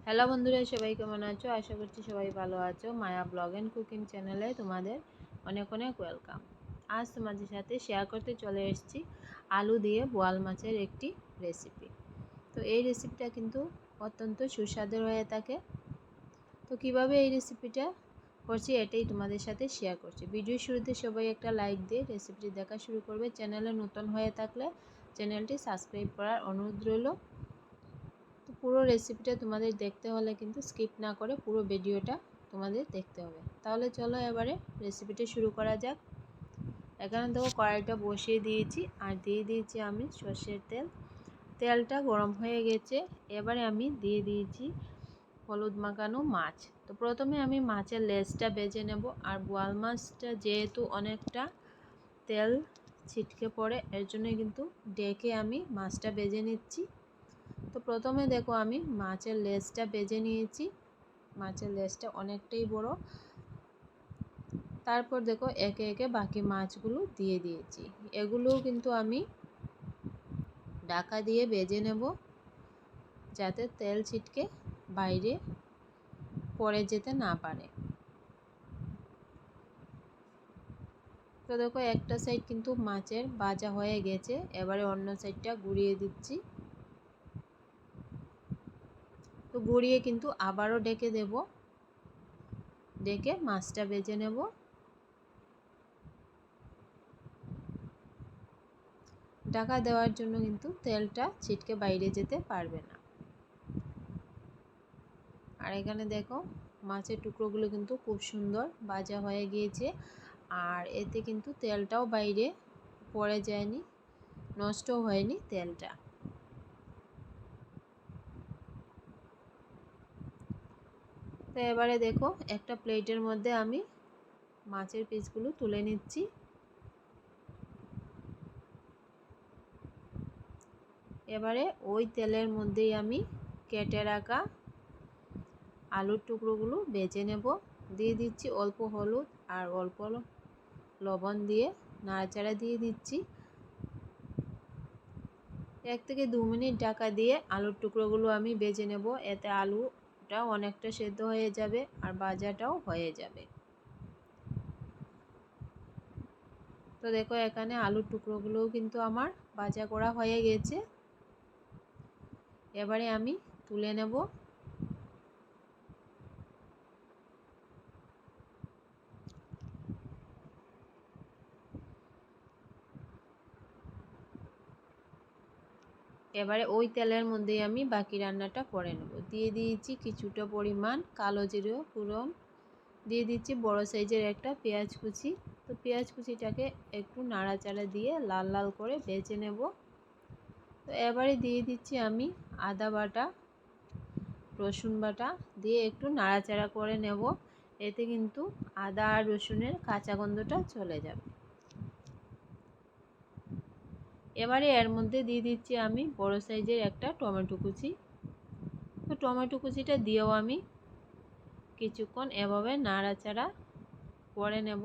Hello বন্ধুরা, সবাই কেমন আছো? আশা করছি সবাই ভালো আছো। মায়া ব্লগ অ্যান্ড কুকিং চ্যানেলে তোমাদের অনেক অনেক ওয়েলকাম। আজ তোমাদের সাথে শেয়ার করতে চলে এসেছি আলু দিয়ে বোয়াল মাছের একটি রেসিপি। তো এই রেসিপিটা কিন্তু অত্যন্ত সুস্বাদু হয়ে থাকে। তো কিভাবে এই রেসিপিটা করছি এটাই তোমাদের সাথে শেয়ার করছি। ভিডিও শুরুতে সবাই একটা লাইক দিয়ে রেসিপিটি দেখা শুরু করবে। চ্যানেলে নতুন হয়ে থাকলে চ্যানেলটি সাবস্ক্রাইব করার অনুরোধ রইল। তো পুরো রেসিপিটা তোমাদের দেখতে হলে কিন্তু স্কিপ না করে পুরো ভিডিওটা তোমাদের দেখতে হবে। তাহলে চলো এবারে রেসিপিটা শুরু করা যাক। এখানে দেখো কড়াইটা বসিয়ে দিয়েছি আর দিয়ে দিয়েছি আমি সর্ষের তেল। তেলটা গরম হয়ে গেছে। এবারে আমি দিয়ে দিয়েছি হলুদ মাখানো মাছ। তো প্রথমে আমি মাছের লেজটা ভেজে নেব। আর বোয়াল মাছটা যেহেতু অনেকটা তেল ছিটকে পড়ে, এর জন্য কিন্তু ডেকে আমি মাছটা ভেজে নিচ্ছি। তো প্রথমে দেখো আমি মাছের লেজটা ভেজে নিয়েছি। মাছের লেজটা অনেকটাই বড়। তারপর দেখো একে একে বাকি মাছগুলো দিয়ে দিয়েছি। এগুলোও কিন্তু আমি ঢাকা দিয়ে ভেজে নেব, যাতে তেল ছিটকে বাইরে পড়ে যেতে না পারে। তো দেখো একটা সাইড কিন্তু মাছের ভাজা হয়ে গেছে। এবারে অন্য সাইডটা ঘুরিয়ে দিচ্ছি। তো ঘুরিয়ে কিন্তু আবারও ডেকে দেব, ডেকে মাছটা ভেজে নেব। ঢাকা দেওয়ার জন্য কিন্তু তেলটা ছিটকে বাইরে যেতে পারবে না। আর এখানে দেখো মাছের টুকরোগুলো কিন্তু খুব সুন্দর ভাজা হয়ে গিয়েছে। আর এতে কিন্তু তেলটাও বাইরে পড়ে যায়নি, নষ্টও হয়নি তেলটা। তো এবারে দেখো একটা প্লেটের মধ্যে আমি মাছের পিসগুলো তুলে নিচ্ছি। এবারে ওই তেলের মধ্যেই আমি কেটে রাখা আলুর টুকরোগুলো ভেজে নেব। দিয়ে দিচ্ছি অল্প হলুদ আর অল্প লবণ দিয়ে নাড়াচাড়া দিয়ে দিচ্ছি। 1 থেকে 2 মিনিট ঢাকা দিয়ে আলুর টুকরোগুলো আমি ভেজে নেব। এতে আলুটা অনেকটা সেদ্ধ হয়ে যাবে আর ভাজাটাও হয়ে যাবে। তো দেখো এখানে আলুর টুকরোগুলোও কিন্তু আমার ভাজা করা হয়ে গেছে। এবারে আমি তুলে নেব। এবারে ওই তেলের মধ্যেই আমি বাকি রান্নাটা করে নেব। দিয়ে দিয়েছি কিছুটা পরিমাণ কালো জিরে ফোড়ন, দিয়ে দিচ্ছি বড় সাইজের একটা পেঁয়াজ কুচি। তো পেঁয়াজ কুচিটাকে একটু নাড়াচাড়া দিয়ে লাল লাল করে ভেজে নেব। তো এবারে দিয়ে দিচ্ছি আমি আদা বাটা, রসুন বাটা দিয়ে একটু নাড়াচাড়া করে নেব। এতে কিন্তু আদা আর রসুনের কাঁচা গন্ধটা চলে যাবে। এবারে এর মধ্যে দিয়ে দিচ্ছি আমি বড় সাইজের একটা টমেটো কুচি। তো টমেটো কুচিটা দিয়েও আমি কিছুক্ষণ এভাবে নাড়াচাড়া করে নেব।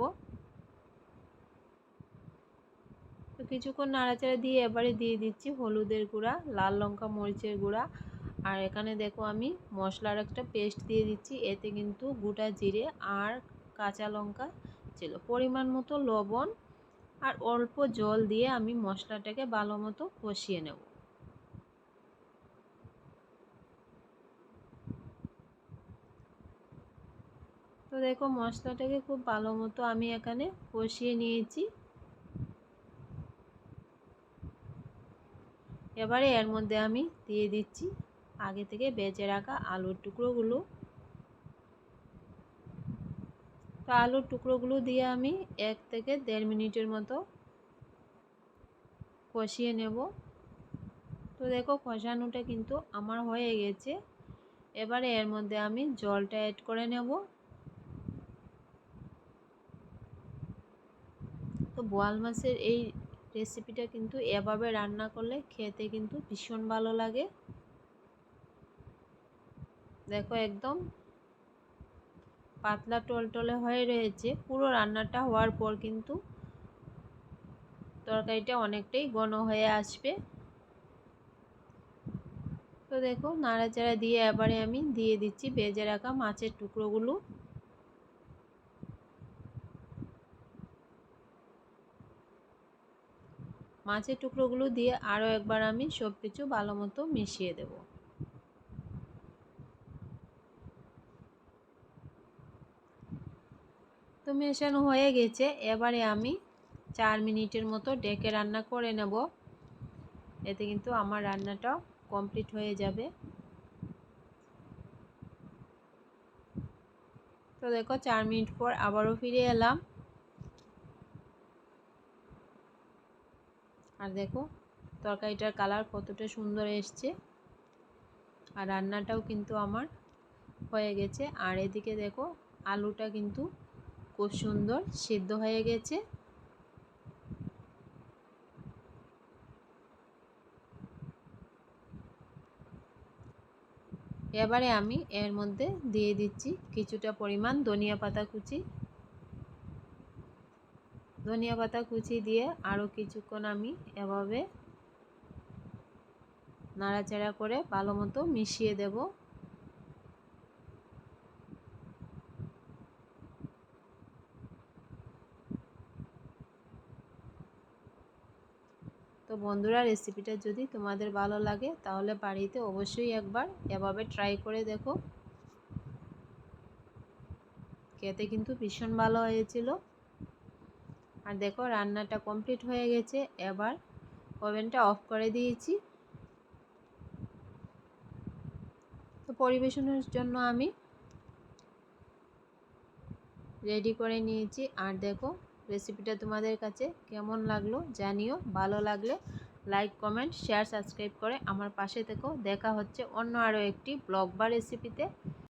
তো কিছুক্ষণ নাড়াচাড়া দিয়ে এবারে দিয়ে দিচ্ছি হলুদের গুঁড়া, লাল লঙ্কা মরিচের গুঁড়া। আর এখানে দেখো আমি মশলার একটা পেস্ট দিয়ে দিচ্ছি। এতে কিন্তু গোটা জিরে আর কাঁচা লঙ্কা ছিল, পরিমাণ মতো লবণ আর অল্প জল দিয়ে আমি মশলাটাকে ভালো মতো কষিয়ে নেব। তো দেখো মশলাটাকে খুব ভালো মতো আমি এখানে কষিয়ে নিয়েছি। এবারে এর মধ্যে আমি দিয়ে দিচ্ছি আগে থেকে ভেজে রাখা আলুর টুকরোগুলো। তো আলুর টুকরোগুলো দিয়ে আমি 1 থেকে 1.5 মিনিটের মতো কষিয়ে নেব। তো দেখো কষানোটা কিন্তু আমার হয়ে গেছে। এবারে এর মধ্যে আমি জলটা অ্যাড করে নেব। তো বোয়াল মাছের এই রেসিপিটা কিন্তু এভাবে রান্না করলে খেতে কিন্তু ভীষণ ভালো লাগে। দেখো একদম পাতলা টলটলে হয়ে রয়েছে। পুরো রান্নাটা হওয়ার পর কিন্তু তরকারিটা অনেকটাই ঘন হয়ে আসবে। তো দেখো নাড়াচাড়া দিয়ে এবারে আমি দিয়ে দিচ্ছি ভেজে রাখা মাছের টুকরোগুলো। মাছের টুকরোগুলো দিয়ে আরও একবার আমি সব কিছু ভালো মতো মিশিয়ে দেব। তো মেশানো হয়ে গেছে, এবারে আমি 4 মিনিটের মতো ঢেকে রান্না করে নেব। এতে কিন্তু আমার রান্নাটা কমপ্লিট হয়ে যাবে। তো দেখো 4 মিনিট পর আবারও ফিরে এলাম। আর দেখো তরকারিটার কালার কতটা সুন্দর এসছে, আর রান্নাটাও কিন্তু আমার হয়ে গেছে। আর এদিকে দেখো আলুটা কিন্তু খুব সুন্দর সিদ্ধ হয়ে গেছে। এবারে আমি এর মধ্যে দিয়ে দিচ্ছি কিছুটা পরিমাণ ধনিয়া পাতা কুচি। ধনিয়া পাতা কুচি দিয়ে আরও কিছুক্ষণ আমি এভাবে নাড়াচাড়া করে ভালো মতো মিশিয়ে দেব। তো বন্ধুরা, রেসিপিটা যদি তোমাদের ভালো লাগে তাহলে বাড়িতে অবশ্যই একবার এভাবে ট্রাই করে দেখো। খেতে কিন্তু ভীষণ ভালো হয়েছিল। আর দেখো রান্নাটা কমপ্লিট হয়ে গেছে, এবার ওভেনটা অফ করে দিয়েছি। তো পরিবেশনের জন্য আমি রেডি করে নিয়েছি। আর দেখো রেসিপিটা তোমাদের কাছে কেমন লাগলো জানিও। ভালো লাগলে লাইক, কমেন্ট, শেয়ার, সাবস্ক্রাইব করে আমার পাশে থেকো। দেখা হচ্ছে অন্য আরও একটি ব্লগ বা রেসিপিতে।